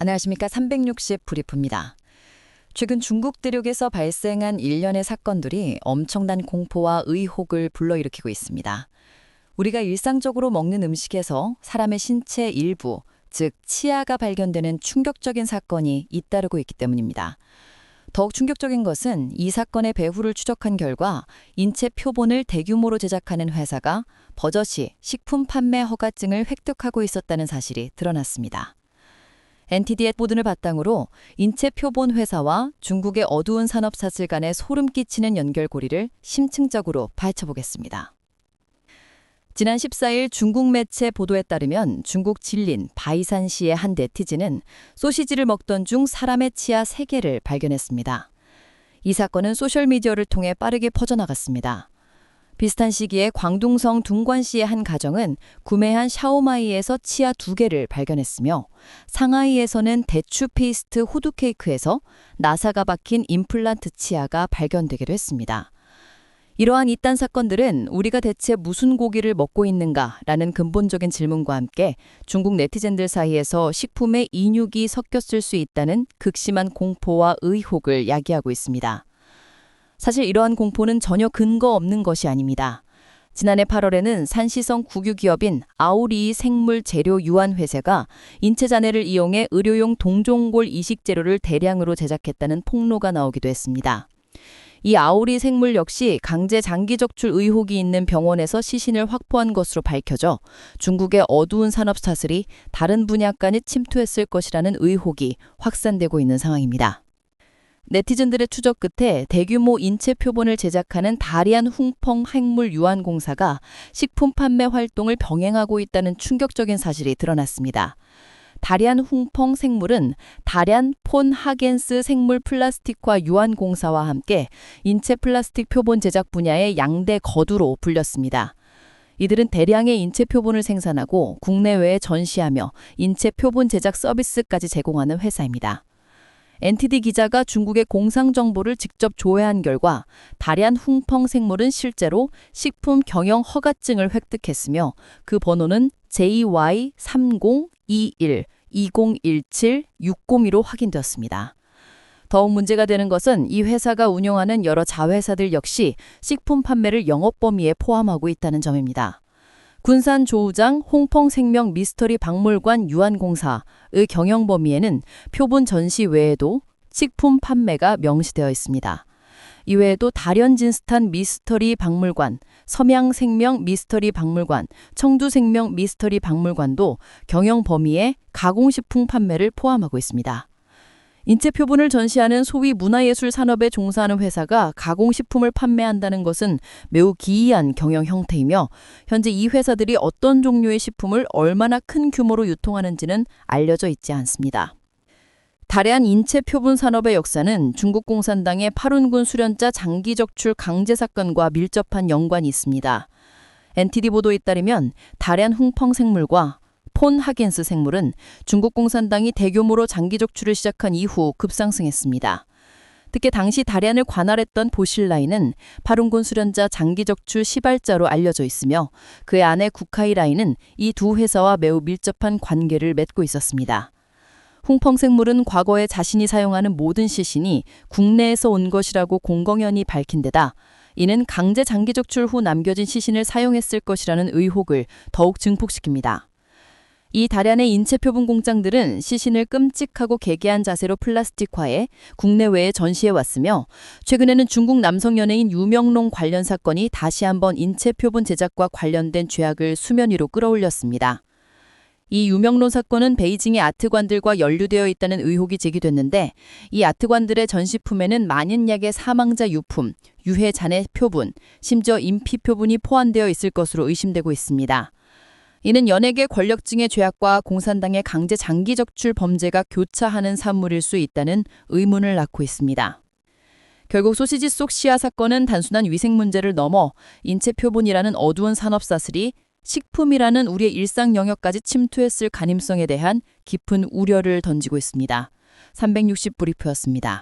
안녕하십니까. 360 브리프입니다. 최근 중국 대륙에서 발생한 일련의 사건들이 엄청난 공포와 의혹을 불러일으키고 있습니다. 우리가 일상적으로 먹는 음식에서 사람의 신체 일부, 즉 치아가 발견되는 충격적인 사건이 잇따르고 있기 때문입니다. 더욱 충격적인 것은 이 사건의 배후를 추적한 결과 인체 표본을 대규모로 제작하는 회사가 버젓이 식품 판매 허가증을 획득하고 있었다는 사실이 드러났습니다. NTD의 보도를 바탕으로 인체 표본 회사와 중국의 어두운 산업사슬 간의 소름 끼치는 연결고리를 심층적으로 파헤쳐보겠습니다. 지난 14일 중국 매체 보도에 따르면 중국 진린 바이산시의 한 네티즌은 소시지를 먹던 중 사람의 치아 3개를 발견했습니다. 이 사건은 소셜미디어를 통해 빠르게 퍼져나갔습니다. 비슷한 시기에 광둥성 둥관시의 한 가정은 구매한 샤오마이에서 치아 2개를 발견했으며 상하이에서는 대추 페이스트 호두 케이크에서 나사가 박힌 임플란트 치아가 발견되기도 했습니다. 이러한 이딴 사건들은 우리가 대체 무슨 고기를 먹고 있는가라는 근본적인 질문과 함께 중국 네티즌들 사이에서 식품에 인육이 섞였을 수 있다는 극심한 공포와 의혹을 야기하고 있습니다. 사실 이러한 공포는 전혀 근거 없는 것이 아닙니다. 지난해 8월에는 산시성 국유 기업인 아오리 생물 재료 유한 회사가 인체 잔해를 이용해 의료용 동종골 이식 재료를 대량으로 제작했다는 폭로가 나오기도 했습니다. 이 아오리 생물 역시 강제 장기 적출 의혹이 있는 병원에서 시신을 확보한 것으로 밝혀져 중국의 어두운 산업 사슬이 다른 분야까지 침투했을 것이라는 의혹이 확산되고 있는 상황입니다. 네티즌들의 추적 끝에 대규모 인체 표본을 제작하는 다리안 훙펑 핵물 유한 공사가 식품 판매 활동을 병행하고 있다는 충격적인 사실이 드러났습니다. 다리안 훙펑 생물은 다리안 폰 하겐스 생물 플라스틱화 유한 공사와 함께 인체 플라스틱 표본 제작 분야의 양대 거두로 불렸습니다. 이들은 대량의 인체 표본을 생산하고 국내외에 전시하며 인체 표본 제작 서비스까지 제공하는 회사입니다. NTD 기자가 중국의 공상 정보를 직접 조회한 결과 다리안 훙펑 생물은 실제로 식품 경영 허가증을 획득했으며 그 번호는 JY3021-2017-602로 확인되었습니다. 더욱 문제가 되는 것은 이 회사가 운영하는 여러 자회사들 역시 식품 판매를 영업 범위에 포함하고 있다는 점입니다. 군산 조우장 홍펑생명 미스터리 박물관 유한공사의 경영 범위에는 표본 전시 외에도 식품 판매가 명시되어 있습니다. 이외에도 다련진스탄 미스터리 박물관, 섬양생명 미스터리 박물관, 청두생명 미스터리 박물관도 경영 범위에 가공식품 판매를 포함하고 있습니다. 인체 표본을 전시하는 소위 문화예술 산업에 종사하는 회사가 가공식품을 판매한다는 것은 매우 기이한 경영 형태이며 현재 이 회사들이 어떤 종류의 식품을 얼마나 큰 규모로 유통하는지는 알려져 있지 않습니다. 다리안 인체 표본 산업의 역사는 중국 공산당의 파룬군 수련자 장기 적출 강제 사건과 밀접한 연관이 있습니다. NTD 보도에 따르면 다리안 훙펑 생물과 폰 하겐스 생물은 중국 공산당이 대규모로 장기 적출을 시작한 이후 급상승했습니다. 특히 당시 다리안을 관할했던 보실라인은 파룬군 수련자 장기 적출 시발자로 알려져 있으며 그의 아내 국하이라인은 이 두 회사와 매우 밀접한 관계를 맺고 있었습니다. 훙펑 생물은 과거에 자신이 사용하는 모든 시신이 국내에서 온 것이라고 공공연히 밝힌 데다 이는 강제 장기 적출 후 남겨진 시신을 사용했을 것이라는 의혹을 더욱 증폭시킵니다. 이 다리안의 인체 표본 공장들은 시신을 끔찍하고 개개한 자세로 플라스틱화해 국내외에 전시해 왔으며 최근에는 중국 남성 연예인 유명롱 관련 사건이 다시 한번 인체 표본 제작과 관련된 죄악을 수면 위로 끌어올렸습니다. 이 유명론 사건은 베이징의 아트관들과 연루되어 있다는 의혹이 제기됐는데 이 아트관들의 전시품에는 만인약의 사망자 유품, 유해 잔해 표본, 심지어 인피 표본이 포함되어 있을 것으로 의심되고 있습니다. 이는 연예계 권력층의 죄악과 공산당의 강제 장기 적출 범죄가 교차하는 산물일 수 있다는 의문을 낳고 있습니다. 결국 소시지 속 시야 사건은 단순한 위생 문제를 넘어 인체 표본이라는 어두운 산업 사슬이 식품이라는 우리의 일상 영역까지 침투했을 가능성에 대한 깊은 우려를 던지고 있습니다. 360 브리프였습니다.